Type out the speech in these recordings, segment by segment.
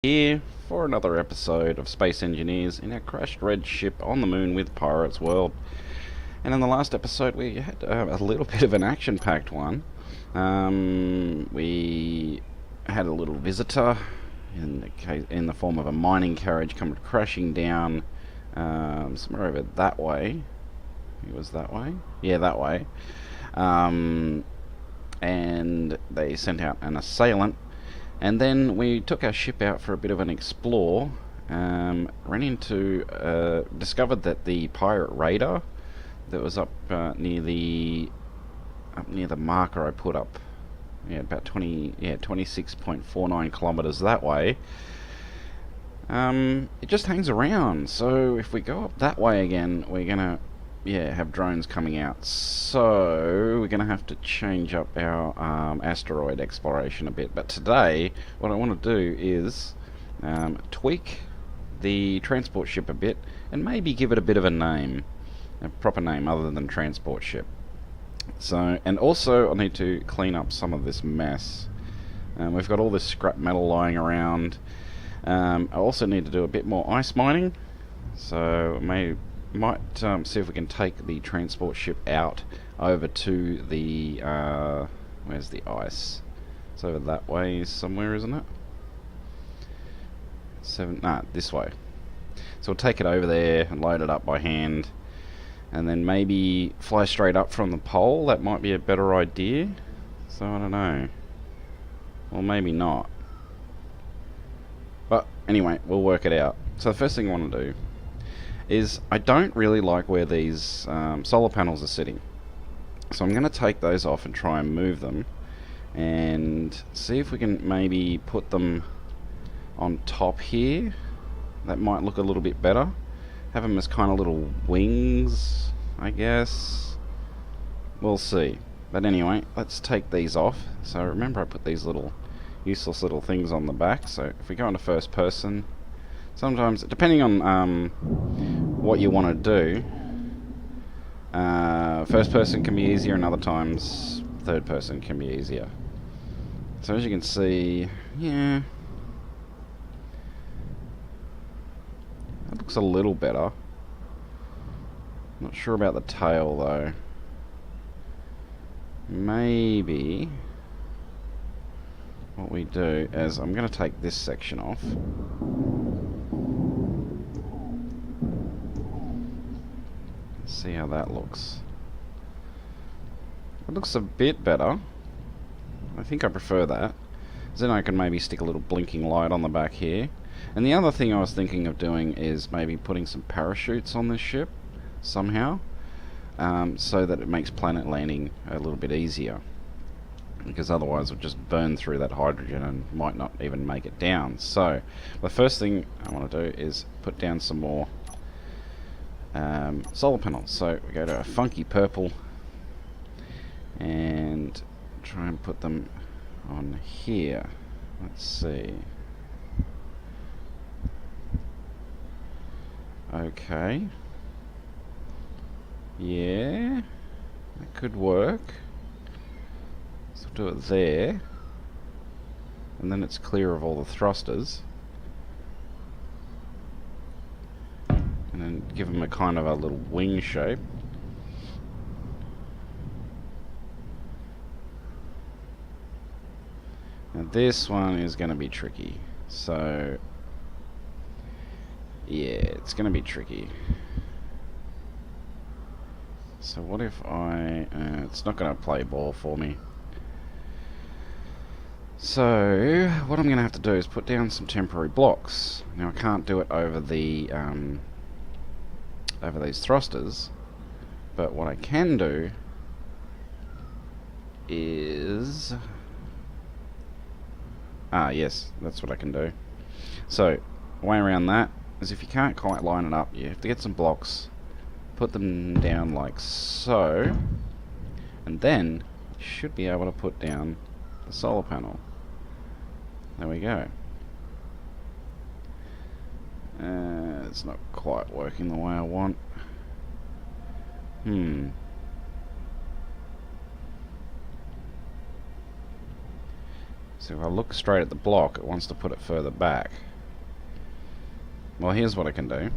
Here for another episode of Space Engineers in our crashed red ship on the moon with Pirates World. And in the last episode we had a little bit of an action-packed one. We had a little visitor in the form of a mining carriage come crashing down somewhere over that way. It was that way? Yeah, that way. And they sent out an assailant. And then we took our ship out for a bit of an explore. Discovered that the pirate radar that was up near the marker I put up, about 26.49 kilometers that way. It just hangs around. So if we go up that way again, we're gonna have drones coming out. So we're gonna have to change up our asteroid exploration a bit. But today, what I want to do is tweak the transport ship a bit and maybe give it a bit of a name, a proper name other than transport ship. So, and also I need to clean up some of this mess. We've got all this scrap metal lying around. I also need to do a bit more ice mining. So might see if we can take the transport ship out over to the where's the ice? It's over that way somewhere, isn't it? This way. So we'll take it over there and load it up by hand, and then maybe fly straight up from the pole. That might be a better idea. So I don't know, or maybe not, but anyway, we'll work it out. So the first thing I want to do is, I don't really like where these solar panels are sitting. So I'm going to take those off and try and move them and see if we can maybe put them on top here. That might look a little bit better. Have them as kind of little wings, I guess. We'll see. But anyway, let's take these off. So remember, I put these little useless little things on the back. So if we go into first person, sometimes, depending on what you want to do, first person can be easier, and other times third person can be easier. So as you can see, that looks a little better. Not sure about the tail though. Maybe what we do is, I'm going to take this section off. See how that looks. It looks a bit better. I think I prefer that. So then I can maybe stick a little blinking light on the back here. And the other thing I was thinking of doing is maybe putting some parachutes on this ship somehow, so that it makes planet landing a little bit easier, because otherwise we'll just burn through that hydrogen and might not even make it down. So the first thing I want to do is put down some more solar panels. So we go to a funky purple and try and put them on here. Let's see. Okay. Yeah, that could work. So we'll do it there, and then it's clear of all the thrusters. And then give them a kind of a little wing shape. Now this one is going to be tricky. So yeah, it's going to be tricky. So what if it's not going to play ball for me. So what I'm going to have to do is put down some temporary blocks. Now I can't do it over the over these thrusters, but what I can do is yes, that's what I can do. So the way around that is, if you can't quite line it up, you have to get some blocks, put them down like so, and then you should be able to put down the solar panel. There we go. It's not quite working the way I want. So if I look straight at the block, it wants to put it further back. Well, here's what I can do.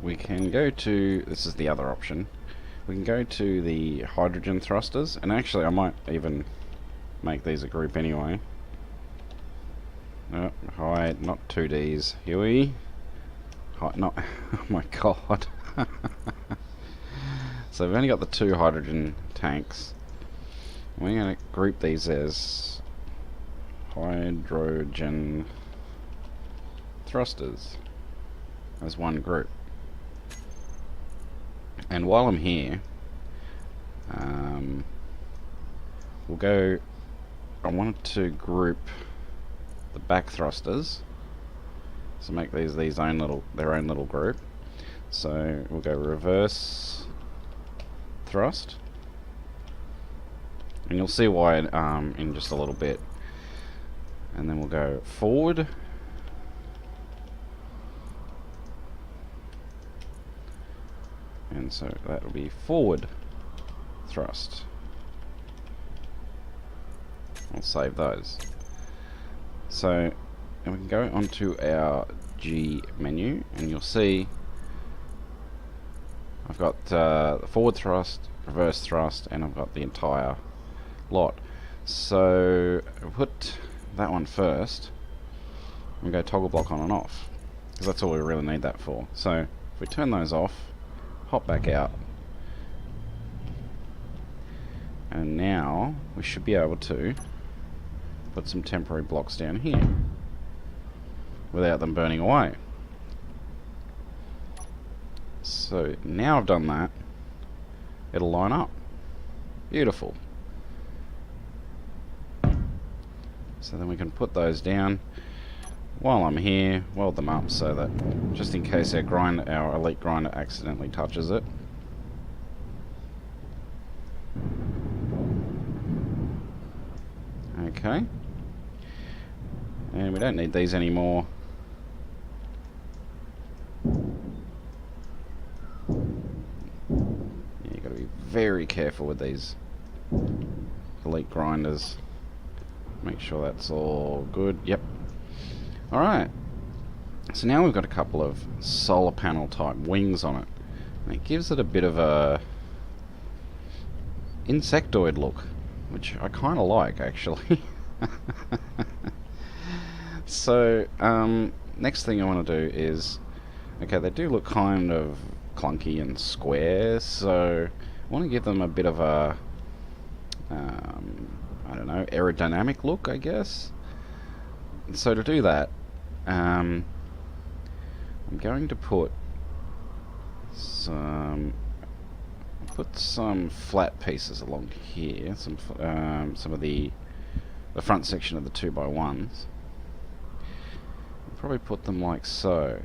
We can go to, this is the other option, we can go to the hydrogen thrusters, and actually I might even make these a group anyway. Oh, hi, not 2Ds, Huey. Hi, not, oh my god. So we've only got the 2 hydrogen tanks. We're going to group these as hydrogen thrusters as one group. And while I'm here, we'll go, I wanted to group the back thrusters, so make these their own little group. So we'll go reverse thrust, and you'll see why in just a little bit. And then we'll go forward, and so that will be forward thrust. I'll save those. So, and we can go onto our G menu, and you'll see I've got the forward thrust, reverse thrust, and I've got the entire lot. So I'll put that one first and go toggle block on and off, because that's all we really need that for. So if we turn those off, hop back out, and now we should be able to put some temporary blocks down here without them burning away. So now I've done that, it'll line up. Beautiful. So then we can put those down. While I'm here, weld them up so that just in case our elite grinder accidentally touches it. Okay. And we don't need these anymore. Yeah, you've got to be very careful with these elite grinders. Make sure that's all good. Yep. Alright. So now we've got a couple of solar panel type wings on it. And it gives it a bit of a insectoid look, which I kind of like, actually. So, next thing I want to do is, okay, they do look kind of clunky and square, so I want to give them a bit of a, I don't know, aerodynamic look, I guess. So to do that, I'm going to put some flat pieces along here, some of the front section of the 2x1s. I'll probably put them like so.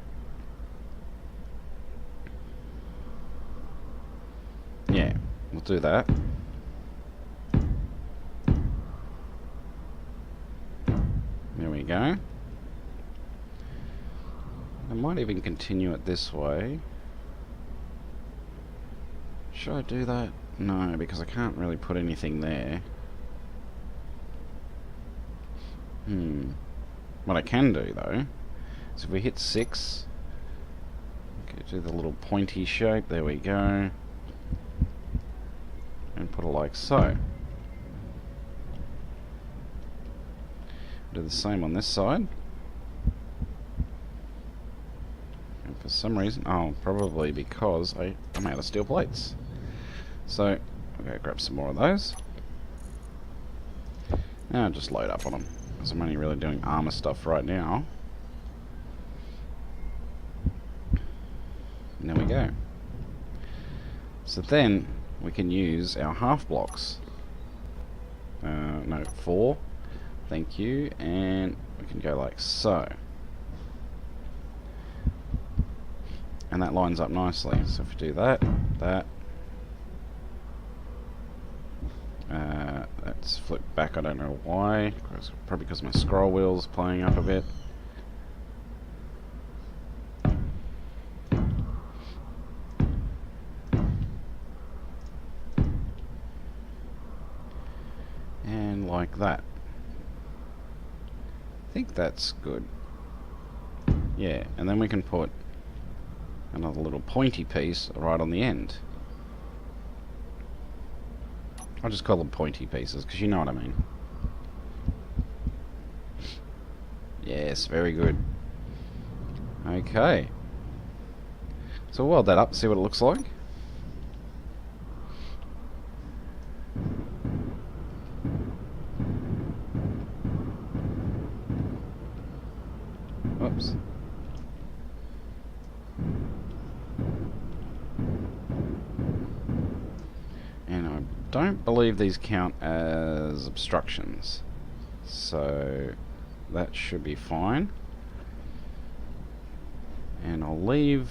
Yeah, we'll do that. There we go. I might even continue it this way. Should I do that? No, because I can't really put anything there. What I can do though, is if we hit 6, okay, do the little pointy shape, there we go, and put it like so. Do the same on this side. And for some reason, oh, probably because I'm out of steel plates. So, I'll go grab some more of those. Now I'll just load up on them, because I'm only really doing armor stuff right now. And there we go. So then, we can use our half blocks. No, 4. Thank you, and we can go like so. And that lines up nicely. So if we do that, that's flipped back, I don't know why. Probably because my scroll wheel's playing up a bit. And like that. think that's good. Yeah, and then we can put another little pointy piece right on the end. I'll just call them pointy pieces, because you know what I mean. Yes, very good. Okay. So we'll weld that up, see what it looks like. Whoops. And I don't believe these count as obstructions. So that should be fine. And I'll leave...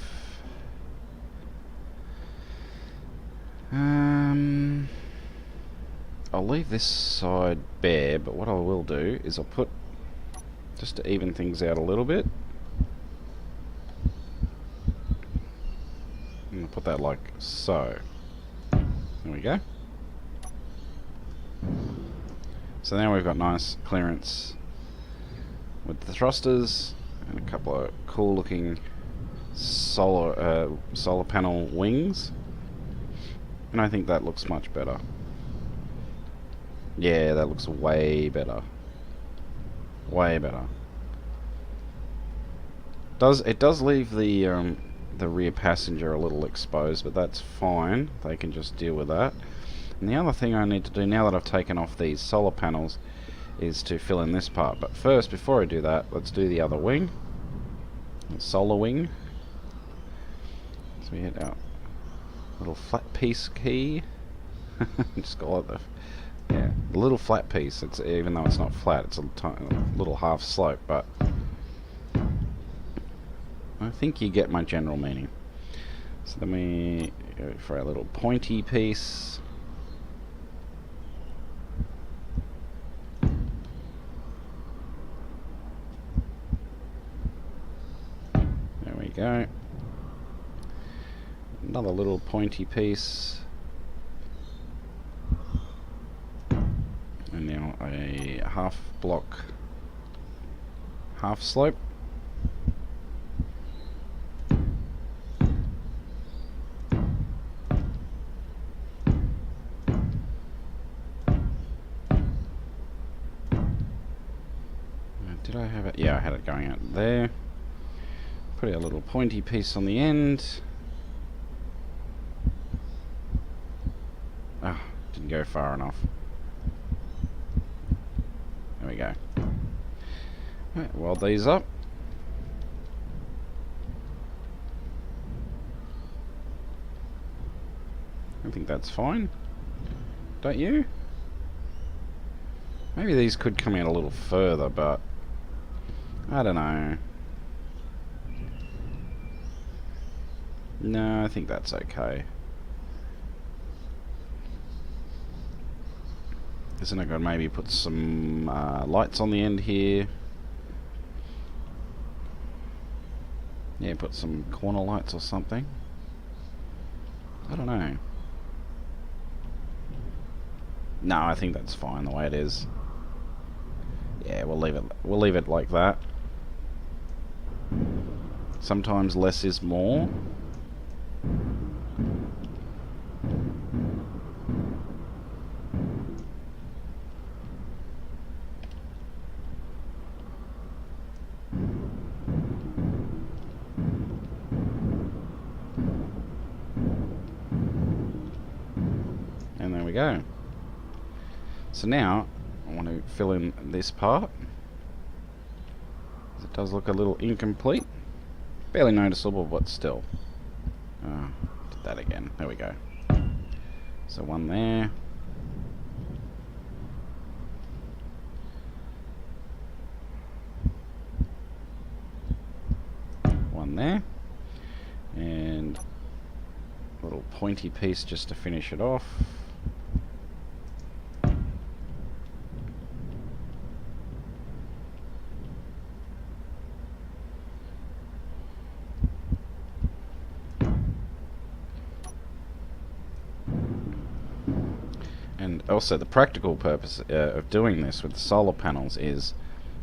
I'll leave this side bare, but what I will do is I'll put, just to even things out a little bit, and I'll put that like so. There we go. So now we've got nice clearance with the thrusters and a couple of cool looking solar panel wings, and I think that looks much better. Yeah, that looks way better. Way better. It does leave the rear passenger a little exposed, but that's fine. They can just deal with that. And the other thing I need to do now that I've taken off these solar panels is to fill in this part. But first, before I do that, let's do the other wing. The solar wing. So we hit our little flat piece key. Just call it the... Yeah, the little flat piece. It's, even though it's not flat, it's a little half slope, but I think you get my general meaning. So then we go for our little pointy piece. There we go. Another little pointy piece. And now a half block, half slope. Did I have it? Yeah, I had it going out there. Put a little pointy piece on the end. Ah, didn't go far enough. There we go. Right, weld these up. I think that's fine. Don't you? Maybe these could come out a little further, but I don't know. No, I think that's okay. Isn't it good? Maybe put some lights on the end here. Yeah, put some corner lights or something. I don't know. No, I think that's fine the way it is. Yeah, we'll leave it. We'll leave it like that. Sometimes less is more. And there we go. So now I want to fill in this part. It does look a little incomplete. Barely noticeable, but still. Did that again. There we go. So one there. One there. And a little pointy piece just to finish it off. And also the practical purpose of doing this with the solar panels is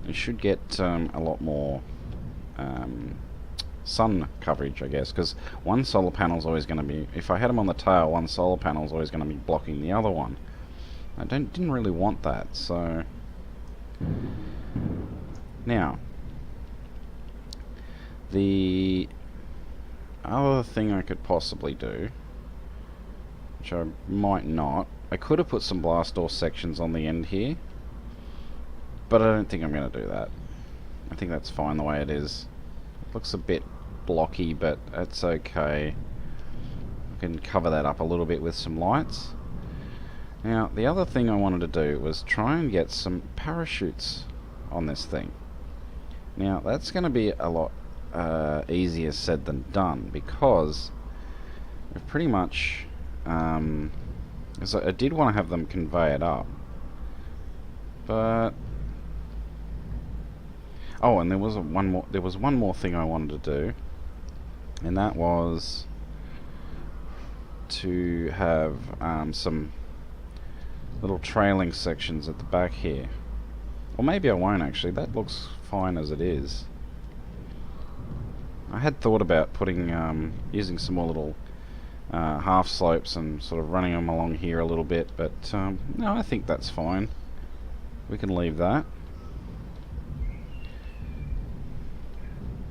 it should get a lot more sun coverage, I guess, because one solar panel is always going to be, if I had them on the tail, one solar panel is always going to be blocking the other one. I didn't really want that, so now the other thing I could possibly do, which I might not, I could have put some blast door sections on the end here, but I don't think I'm going to do that. I think that's fine the way it is. It looks a bit blocky, but it's okay. I can cover that up a little bit with some lights. Now, the other thing I wanted to do was try and get some parachutes on this thing. Now, that's going to be a lot easier said than done, because we've pretty much so I did want to have them conveyed up, but oh, and there was one more thing I wanted to do, and that was to have some little trailing sections at the back here. Or maybe I won't actually, that looks fine as it is. I had thought about putting using some more little half slopes and sort of running them along here a little bit, but no, I think that's fine. We can leave that.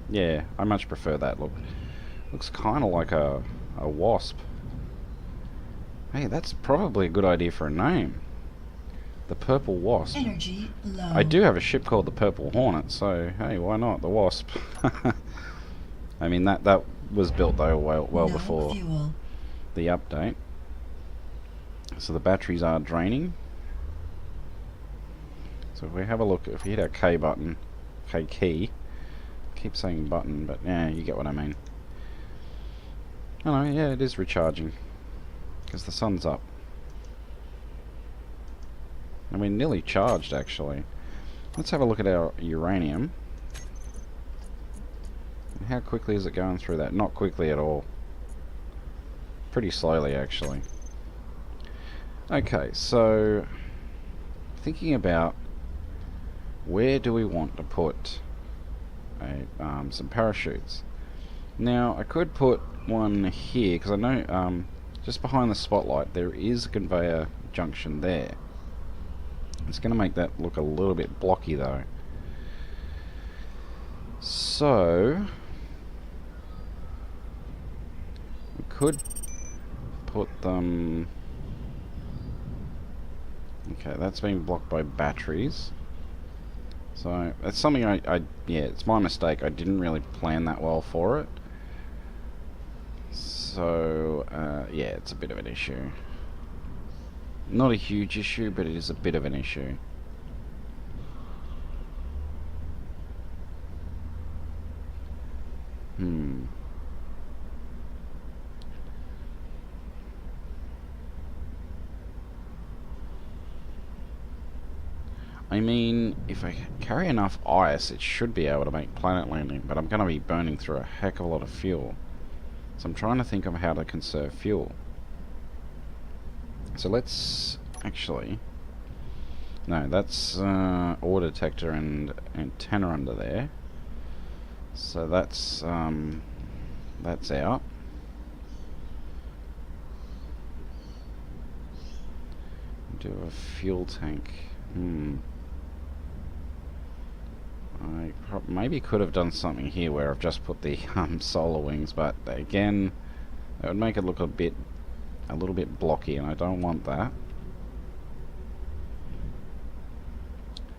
Yeah, I much prefer that look. Looks kind of like a wasp. Hey, that's probably a good idea for a name. The Purple Wasp. Energy low. I do have a ship called the Purple Hornet, so hey, why not the Wasp? I mean, that was built though well no before fuel. the update. So the batteries are draining. So if we have a look, if we hit our K button, K key, I keep saying button, but yeah, you get what I mean. Oh no, yeah, it is recharging, because the sun's up. And we're nearly charged, actually. Let's have a look at our uranium. How quickly is it going through that? Not quickly at all. Pretty slowly, actually. Okay, so thinking about where do we want to put some parachutes. Now, I could put one here, because I know just behind the spotlight there is a conveyor junction there. It's going to make that look a little bit blocky though. So we could put them... Okay, that's being blocked by batteries. So that's something yeah, it's my mistake. I didn't really plan that well for it. So yeah, it's a bit of an issue. Not a huge issue, but it is a bit of an issue. I mean, if I carry enough ice, it should be able to make planet landing, but I'm going to be burning through a heck of a lot of fuel. So I'm trying to think of how to conserve fuel. So let's actually... No, that's ore detector and antenna under there. So that's out. Do a fuel tank. I maybe could have done something here where I've just put the solar wings, but again, that would make it look a little bit blocky, and I don't want that.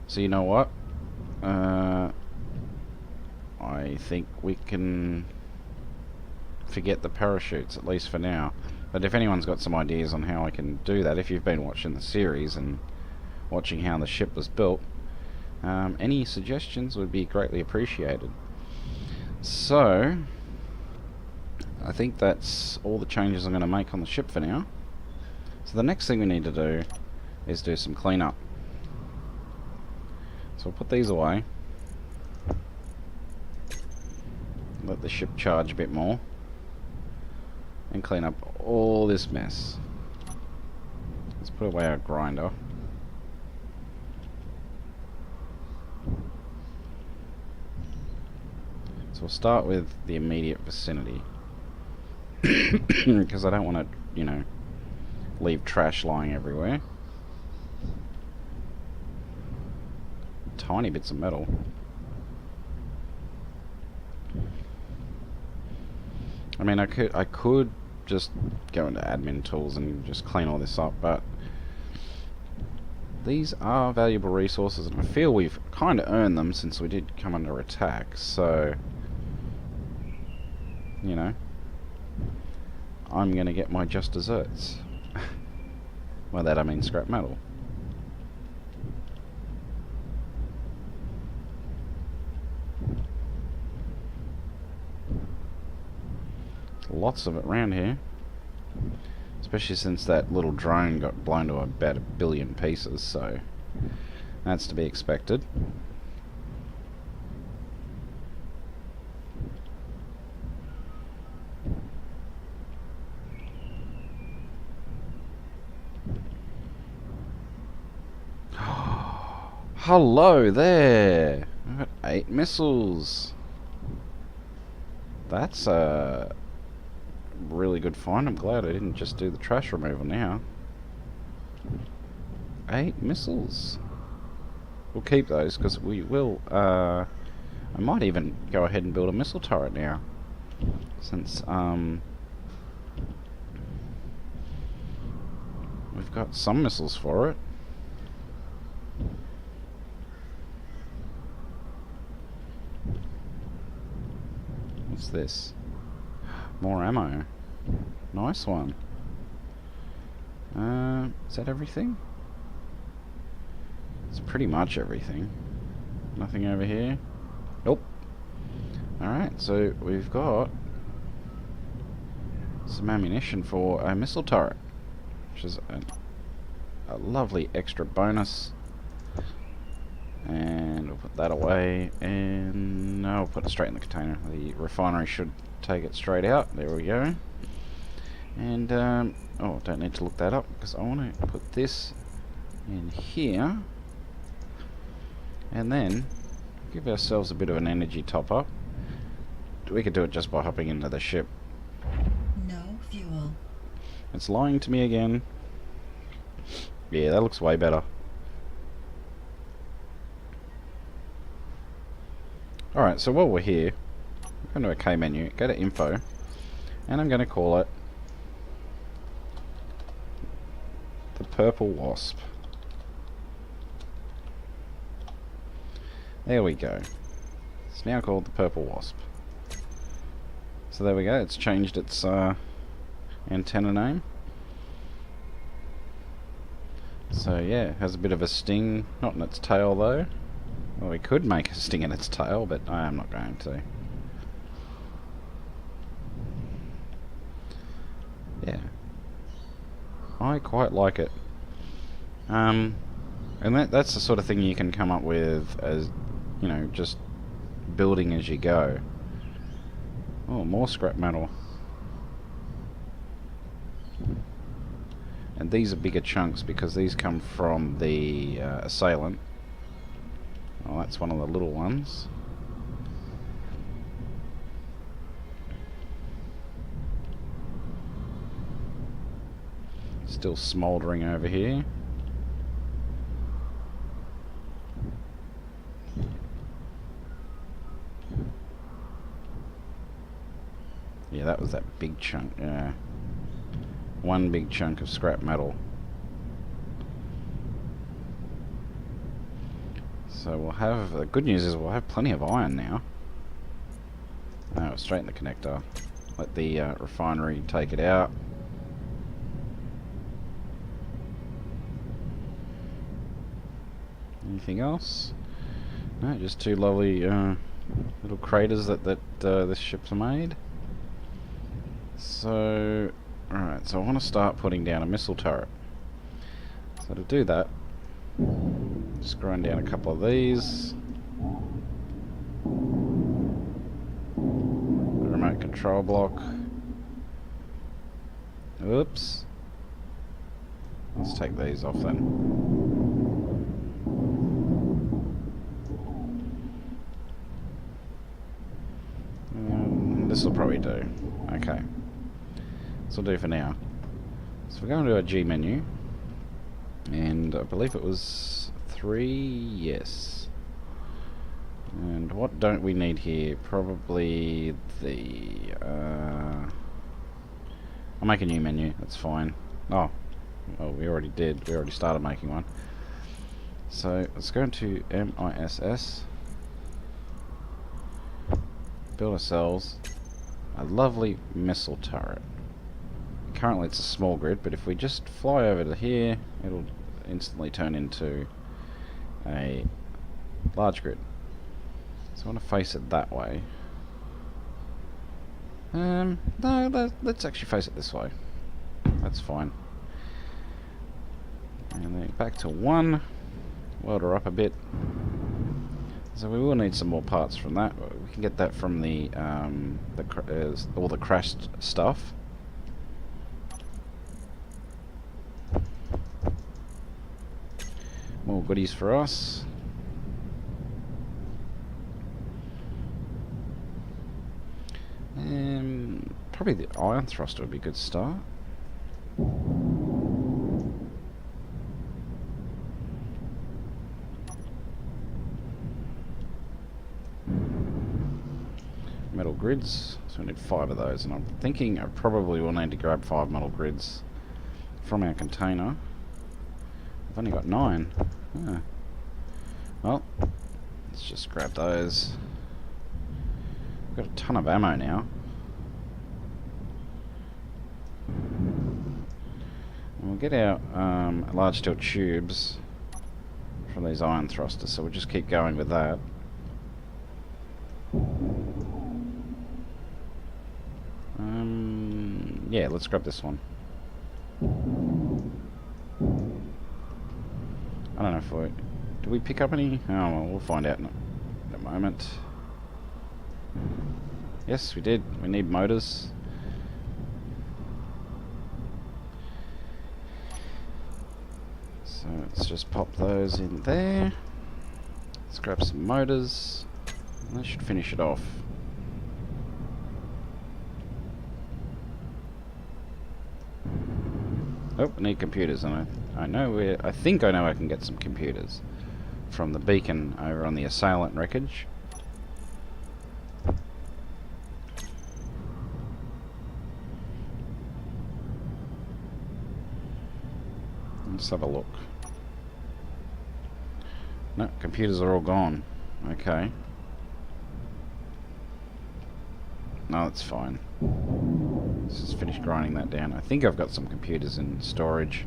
So you know what? I think we can forget the parachutes, at least for now. But if anyone's got some ideas on how I can do that, if you've been watching the series and watching how the ship was built, any suggestions would be greatly appreciated. So I think that's all the changes I'm going to make on the ship for now. So the next thing we need to do is do some cleanup. So I'll put these away, let the ship charge a bit more, and clean up all this mess. Let's put away our grinder. So we'll start with the immediate vicinity. Because I don't want to, you know, leave trash lying everywhere. Tiny bits of metal. I mean, I could just go into admin tools and just clean all this up, but these are valuable resources, and I feel we've kind of earned them since we did come under attack, so, you know, I'm going to get my just desserts. By that I mean scrap metal. Lots of it around here, especially since that little drone got blown to about 1 billion pieces, so that's to be expected. Hello there! I've got 8 missiles. That's a really good find. I'm glad I didn't just do the trash removal now. 8 missiles. We'll keep those because we will. I might even go ahead and build a missile turret now, since we've got some missiles for it. What's this? More ammo. Nice one. Is that everything? It's pretty much everything. Nothing over here? Nope. Alright, so we've got some ammunition for a missile turret, which is a lovely extra bonus. And we'll put that away, and I'll put it straight in the container. The refinery should take it straight out. There we go. And oh, don't need to look that up because I want to put this in here, and then give ourselves a bit of an energy top up. We could do it just by hopping into the ship. No fuel. It's lying to me again. Yeah, that looks way better. Alright, so while we're here, go into a K menu, go to info, and I'm going to call it the Purple Wasp. There we go. It's now called the Purple Wasp. So there we go, it's changed its antenna name. So yeah, it has a bit of a sting, not in its tail though. Well, we could make a sting in its tail, but I am not going to. Yeah. I quite like it. And that's the sort of thing you can come up with as, you know, just building as you go. Oh, more scrap metal. And these are bigger chunks because these come from the assailant. Oh, that's one of the little ones. Still smouldering over here. Yeah, that was that big chunk. Yeah. One big chunk of scrap metal. So we'll have, the good news is we'll have plenty of iron now. Oh, straight in the connector. Let the refinery take it out. Anything else? No, just 2 lovely little craters that this ship's made. So, alright, so I want to start putting down a missile turret. So to do that, just grind down a couple of these. The remote control block. Oops. Let's take these off then. this will probably do. Okay. This will do for now. So we're going to our G menu. And I believe it was 3, yes. And what don't we need here? Probably the... I'll make a new menu, that's fine. Oh, well, we already did. We already started making one. So let's go into MISS. Build ourselves a lovely missile turret. Currently it's a small grid, but if we just fly over to here, it'll instantly turn into a large grid. So I want to face it that way. No, let's actually face it this way. That's fine. And then back to 1. Weld her up a bit. So we will need some more parts from that. We can get that from the all the crashed stuff. More goodies for us. Probably the iron thruster would be a good start. Metal grids, so we need 5 of those, and I'm thinking I probably will need to grab 5 metal grids from our container. I've only got 9. Ah. Well, let's just grab those. We've got a ton of ammo now. And we'll get our large steel tubes from these iron thrusters, so we'll just keep going with that. Yeah, let's grab this one. I don't know if we... Did we pick up any? Oh, well, we'll find out in a moment. Yes, we did. We need motors. So let's just pop those in there. Let's grab some motors. That should finish it off. Oh, I need computers, and I know where... I think I know I can get some computers from the beacon over on the assailant wreckage. Let's have a look. No, computers are all gone. Okay. No, that's fine. Let's just finish grinding that down. I think I've got some computers in storage.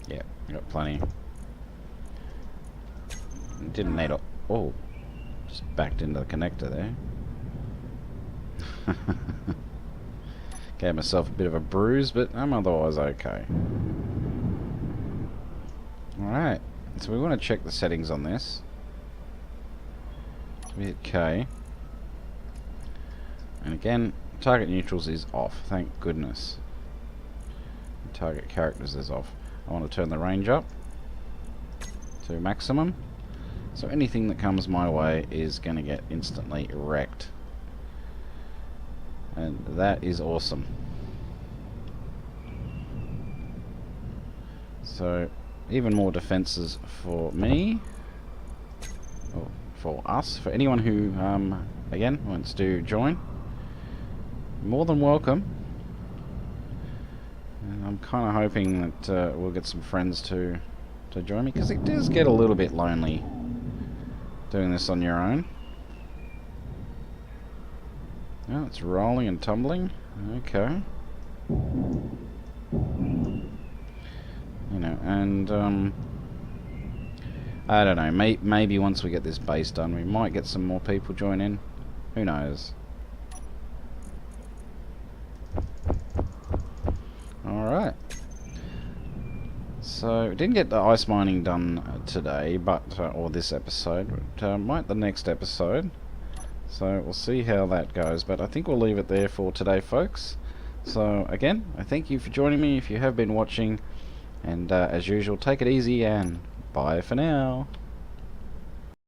Yeah, I got plenty. Didn't need a... Oh, just backed into the connector there. Gave myself a bit of a bruise, but I'm otherwise okay. Alright, so we want to check the settings on this. So we hit K. And again, target neutrals is off, thank goodness. Target characters is off. I want to turn the range up to maximum. So anything that comes my way is going to get instantly wrecked. And that is awesome. So even more defenses for me, or for us, for anyone who again wants to join, more than welcome. And I'm kind of hoping that we'll get some friends to join me, because it does get a little bit lonely doing this on your own. Oh, it's rolling and tumbling. Okay. You know, and I don't know, maybe once we get this base done, we might get some more people join in. Who knows? Alright. So, we didn't get the ice mining done today, but or this episode, but might the next episode. So, we'll see how that goes, but I think we'll leave it there for today, folks. So, again, I thank you for joining me. If you have been watching, And as usual, take it easy and bye for now.